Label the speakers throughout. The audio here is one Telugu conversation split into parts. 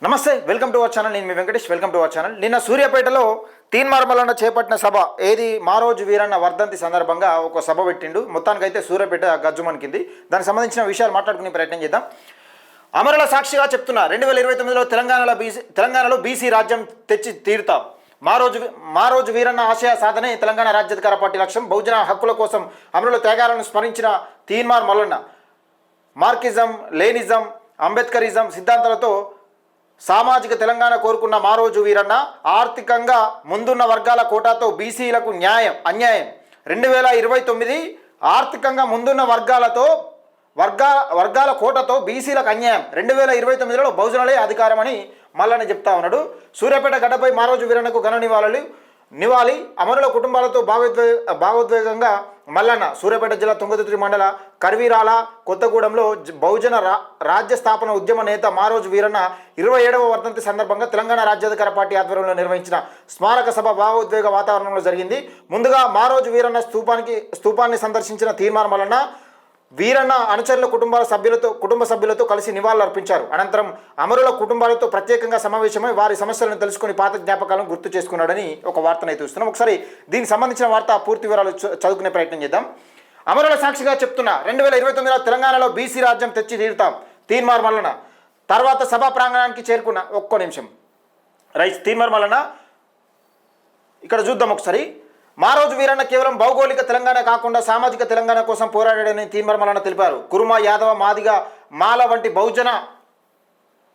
Speaker 1: నమస్తే, వెల్కమ్ టు అవర్ ఛానల్. నేను మీ Venkatesh. Welcome to our channel. నిన్న సూర్యాపేటలో తీన్మార్ మల్లన్న చేపట్టిన సభ ఏది మారోజు వీరన్న వర్ధంతి సందర్భంగా ఒక సభ పెట్టిండు. మొత్తానికైతే సూర్యాపేట గజ్జుమనికింది. దానికి సంబంధించిన విషయాలు మాట్లాడుకునే ప్రయత్నం చేద్దాం. అమరుల సాక్షిగా చెప్తున్నా 2029లో తెలంగాణలో బీసీ రాజ్యం తెచ్చి తీరుతాం. మారోజు వీరన్న ఆశయ సాధనే తెలంగాణ రాజ్యాధికార పార్టీ లక్ష్యం. బహుజన హక్కుల కోసం అమరుల త్యాగాలను స్మరించిన తీన్మార్ మల్లన్న మార్కిజం, లేనిజం, అంబేద్కరిజం సిద్ధాంతాలతో సామాజిక తెలంగాణ కోరుకున్న మారోజు వీరన్న ఆర్థికంగా ముందున్న వర్గాల కోటాతో బీసీలకు అన్యాయం. 2029 ఆర్థికంగా ముందున్న వర్గాల కోటతో బీసీలకు అన్యాయం. 2029లో బహుజనులే అధికారం అని మల్లన్న చెప్తా ఉన్నాడు. సూర్యాపేట గడ్డపై మారోజు వీరన్నకు ఘన నివాళి అమరుల కుటుంబాలతో భావోద్వేగంగా మల్లన్న సూర్యాపేట జిల్లా తుంగతుర్తి మండల కర్వీరాల కొత్తగూడెంలో బహుజన రాజ్య స్థాపన ఉద్యమ నేత మారోజు వీరన్న 27వ వర్ధంతి సందర్భంగా తెలంగాణ రాజ్యాధికార పార్టీ ఆధ్వర్యంలో నిర్వహించిన స్మారక సభ భావోద్వేగ వాతావరణంలో జరిగింది. ముందుగా మారోజు వీరన్న స్తూపాన్ని సందర్శించిన తీన్మార్ మల్లన్న వీరన్న అనుచరుల కుటుంబ సభ్యులతో కలిసి నివాళులర్పించారు. అనంతరం అమరుల కుటుంబాలతో ప్రత్యేకంగా సమావేశమై వారి సమస్యలను తెలుసుకుని పాత జ్ఞాపకాలను గుర్తు చేసుకున్నాడని ఒక వార్తనైతే చూస్తున్నాం. ఒకసారి దీనికి సంబంధించిన వార్త పూర్తి వివరాలు చదువుకునే ప్రయత్నం చేద్దాం. అమరుల సాక్షిగా చెప్తున్నా 2029లో తెలంగాణలో బీసీ రాజ్యం తెచ్చి తీరుతాం. తీన్మార్ మల్లన్న తర్వాత సభా ప్రాంగణానికి చేరుకున్న ఒక్కో నిమిషం తీన్మార్ మల్లన్న ఇక్కడ చూద్దాం ఒకసారి. మారోజు వీరన్న కేవలం భౌగోళిక తెలంగాణ కాకుండా సామాజిక తెలంగాణ కోసం పోరాడాడని తీన్మార్ మల్లన్న తెలిపారు. కురుమ, యాదవ, మాదిగ, మాల వంటి బహుజన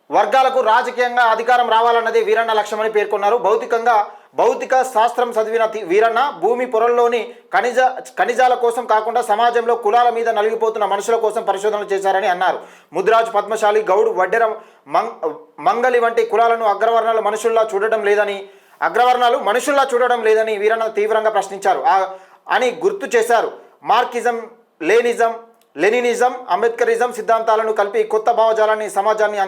Speaker 1: వర్గాలకు రాజకీయంగా అధికారం రావాలన్నదే వీరన్న లక్ష్యమని పేర్కొన్నారు. భౌతిక శాస్త్రం చదివిన వీరన్న భూమి పొరల్లోని ఖనిజాల కోసం కాకుండా సమాజంలో కులాల మీద నలిగిపోతున్న మనుషుల కోసం పరిశోధనలు చేశారని అన్నారు. ముదిరాజు, పద్మశాలి, గౌడు, వడ్డెర, మంగలి వంటి కులాలను అగ్రవర్ణాలు మనుషుల్లా చూడడం లేదని వీరన్న తీవ్రంగా ప్రశ్నించారు అని గుర్తు చేశారు. మార్కిజం, లెనినిజం, అంబేద్కరిజం సిద్ధాంతాలను కలిపి కొత్త భావజాలాన్ని సమాజాన్ని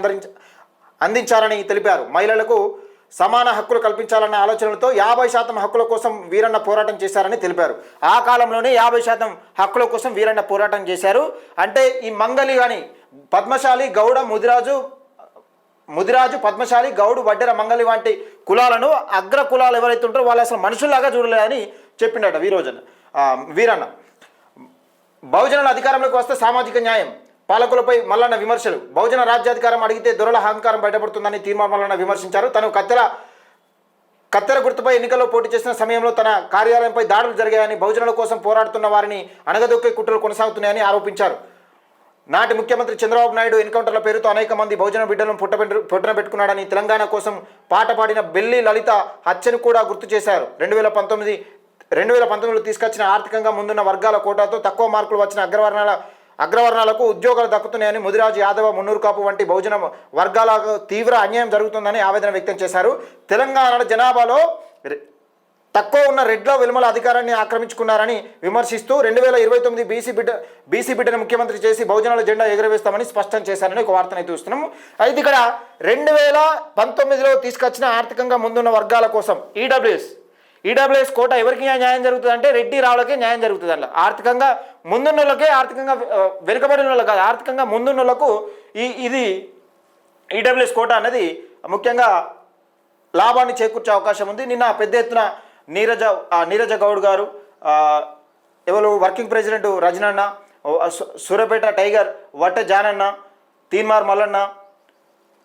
Speaker 1: అందించారని తెలిపారు. మహిళలకు సమాన హక్కులు కల్పించాలన్న ఆలోచనలతో 50% హక్కుల కోసం వీరన్న పోరాటం చేశారని తెలిపారు. ఆ కాలంలోనే 50% హక్కుల కోసం వీరన్న పోరాటం చేశారు. అంటే ఈ మంగలి కానీ పద్మశాలి, గౌడ, ముదిరాజు, పద్మశాలి, గౌడు, వడ్డెర, మంగలి వంటి కులాలను అగ్ర కులాలు ఎవరైతే ఉంటారో వాళ్ళు అసలు మనుషుల్లాగా చూడలేదని చెప్పిండట వీరన్న. బహుజనుల అధికారంలోకి వస్తే సామాజిక న్యాయం, పాలకులపై మల్లన్న విమర్శలు. బహుజన రాజ్యాధికారం అడిగితే దొరల అహంకారం బయటపడుతుందని తీన్మార్ మల్లన్న విమర్శించారు. తను కత్తెర గుర్తుపై ఎన్నికల్లో పోటీ చేసిన సమయంలో తన కార్యాలయంపై దాడులు జరిగాయని, బహుజనుల కోసం పోరాడుతున్న వారిని అణగదొక్కే కుట్రలు కొనసాగుతున్నాయని ఆరోపించారు. నాటి ముఖ్యమంత్రి చంద్రబాబు నాయుడు ఎన్కౌంటర్ల పేరుతో అనేక మంది బహుజన బిడ్డలను పొట్టన పెట్టుకున్నాడని, తెలంగాణ కోసం పాట పాడిన బెల్లి లలిత హత్యను కూడా గుర్తు చేశారు. 2019లో తీసుకొచ్చిన ఆర్థికంగా ముందున్న వర్గాల కోటాతో తక్కువ మార్కులు వచ్చిన అగ్రవర్ణాలకు ఉద్యోగాలు దక్కుతున్నాయని, ముదిరాజు, యాదవ, మున్నూరు కాపు వంటి బహుజన వర్గాలకు తీవ్ర అన్యాయం జరుగుతుందని ఆవేదన వ్యక్తం చేశారు. తెలంగాణ జనాభాలో తక్కువ ఉన్న రెడ్లో వెలుమల అధికారాన్ని ఆక్రమించుకున్నారని విమర్శిస్తూ 2029 బీసీ బిడ్డను ముఖ్యమంత్రి చేసి బహుజనుల జెండా ఎగురవేస్తామని స్పష్టం చేశారని ఒక వార్తను చూస్తున్నాము. అయితే ఇక్కడ 2019లో తీసుకొచ్చిన ఆర్థికంగా ముందున్న వర్గాల కోసం ఈడబ్ల్యూఎస్ కోట ఎవరికి న్యాయం జరుగుతుంది అంటే రెడ్డి రావులకే న్యాయం జరుగుతుంది. అలా ఆర్థికంగా ముందున్న వాళ్ళకే, ఆర్థికంగా వెనుకబడిన వాళ్ళకి కాదు, ఆర్థికంగా ముందున్న వాళ్ళకు ఇది ఈడబ్ల్యూఎస్ కోట అనేది ముఖ్యంగా లాభాన్ని చేకూర్చే అవకాశం ఉంది. నిన్న పెద్ద ఎత్తున నీరజ గౌడ్ గారు, ఎవరు working president Rajananna, Suryapet tiger Vatta Jananna, Teenmar Mallanna,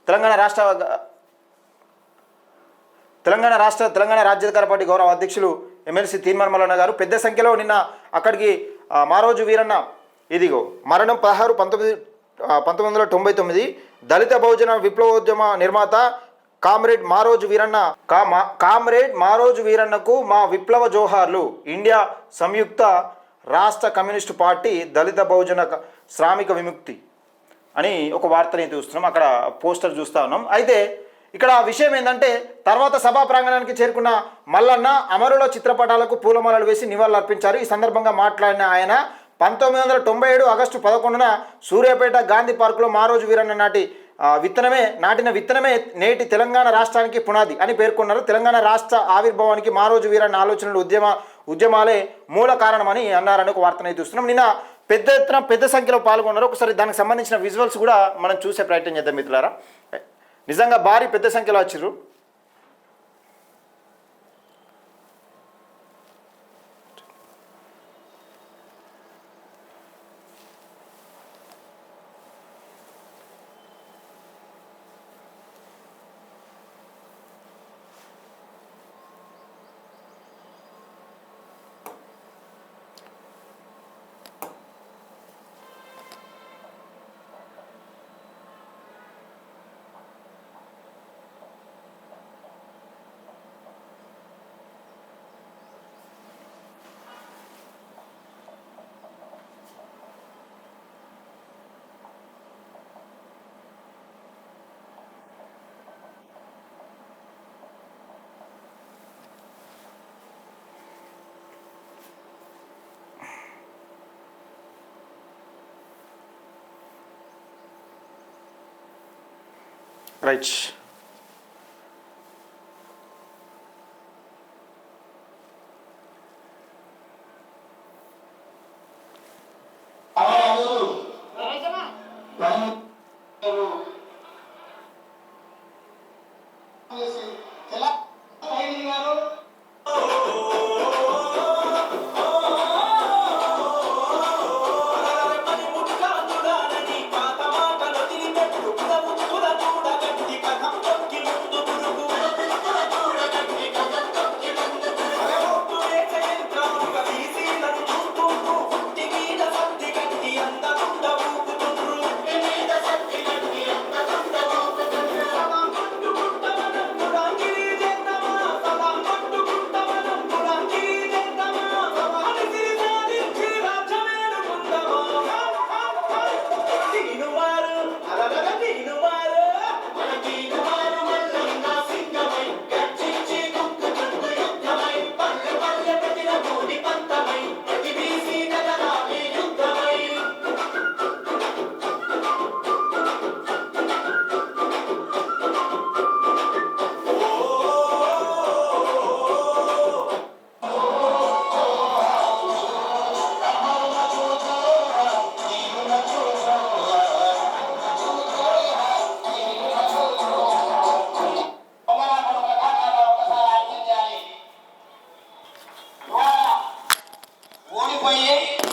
Speaker 1: Telangana Rajyadhikara party గౌరవ అధ్యక్షులు ఎమ్మెల్సీ తీన్మార్ మల్లన్న గారు పెద్ద సంఖ్యలో నిన్న అక్కడికి మారోజు వీరన్న మరణం 16/1999 దళిత బహుజన విప్లవోద్యమ నిర్మాత కామ్రేడ్ మారోజు వీరన్నకు మా విప్లవ జోహార్లు. ఇండియా సంయుక్త రాష్ట్ర కమ్యూనిస్టు పార్టీ దళిత బహుజన శ్రామిక విముక్తి అని ఒక వార్తని చూస్తున్నాం. అక్కడ పోస్టర్ చూస్తూ ఉన్నాం. అయితే ఇక్కడ విషయం ఏంటంటే తర్వాత సభా ప్రాంగణానికి చేరుకున్న మల్లన్న అమరుల చిత్రపటాలకు పూలమాలలు వేసి నివాళులు అర్పించారు. ఈ సందర్భంగా మాట్లాడిన ఆయన 1997 ఆగస్టు 11న సూర్యాపేట గాంధీ పార్కులో మారోజు వీరన్న నాటిన విత్తనమే నేటి తెలంగాణ రాష్ట్రానికి పునాది అని పేర్కొన్నారు. తెలంగాణ రాష్ట్ర ఆవిర్భావానికి మారోజు వీరన్న ఆలోచనలు ఉద్యమాలే మూల కారణమని అన్నారని ఒక వార్తను చూస్తున్నాం. నిన్న పెద్ద సంఖ్యలో పాల్గొన్నారు. ఒకసారి దానికి సంబంధించిన విజువల్స్ కూడా మనం చూసే ప్రయత్నం చేద్దాం మిత్రులారా. నిజంగా భారీ పెద్ద సంఖ్యలో వచ్చిర్రు. రైట్.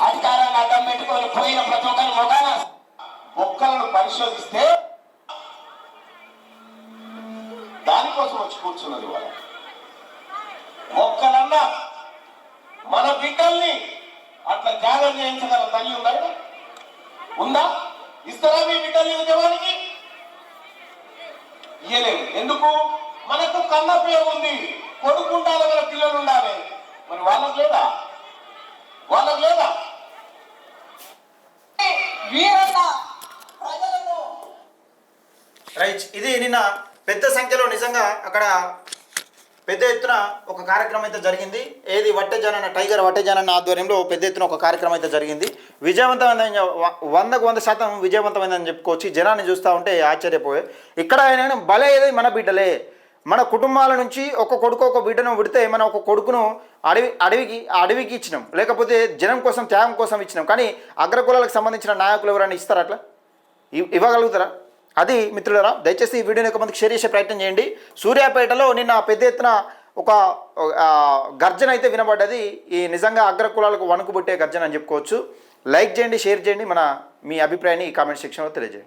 Speaker 2: అధికారాన్ని అడ్డం పెట్టుకొని పోయిన ప్రతి ఒక్కరి ముఖాన మొక్కలను పరిశోధిస్తే దానికోసం వచ్చి కూర్చున్నది వాళ్ళ మొక్కలన్నా మన బిడ్డల్ని అట్లా త్యాగం చేయించగల తల్లి ఉందా? ఇస్తారా మీ బిడ్డల్ని ఉద్యమానికి? ఇయ్యలేదు. ఎందుకు? మనకు కన్నప్రియ ఉంది, కొడుకు ఉండాలి, మన పిల్లలు ఉండాలి. మరి వాళ్ళకు లేదా?
Speaker 1: రైట్. ఇది నిన్న పెద్ద సంఖ్యలో నిజంగా అక్కడ పెద్ద ఎత్తున ఒక కార్యక్రమం అయితే జరిగింది. ఏది వట్టెజాన్ టైగర్ వట్టెజాన్ అన్న ఆధ్వర్యంలో పెద్ద ఎత్తున ఒక కార్యక్రమం అయితే జరిగింది. విజయవంతమైందని 100% విజయవంతమైందని చెప్పుకోవచ్చు. జనాన్ని చూస్తూ ఉంటే ఆశ్చర్యపోయే. ఇక్కడ ఆయన భలే ఏది మన బిడ్డలే, మన కుటుంబాల నుంచి ఒక కొడుకు ఒక బిడ్డను విడితే మనం ఒక కొడుకును అడవికి ఇచ్చినాం, లేకపోతే జనం కోసం త్యాగం కోసం ఇచ్చినాం. కానీ అగ్రకులాలకు సంబంధించిన నాయకులు ఎవరైనా ఇస్తారా? అట్లా ఇవ్వగలుగుతారా? అది మిత్రులరా, దయచేసి ఈ వీడియోని కొంతమందికి షేర్ చేసే ప్రయత్నం చేయండి. సూర్యాపేటలో నిన్న పెద్ద ఎత్తున ఒక గర్జన అయితే వినబడ్డది. ఈ నిజంగా అగ్రకులాలకు వణుకుబుట్టే గర్జన అని చెప్పుకోవచ్చు. లైక్ చేయండి, షేర్ చేయండి, మీ అభిప్రాయాన్ని ఈ కామెంట్ సెక్షన్లో తెలియజేయండి.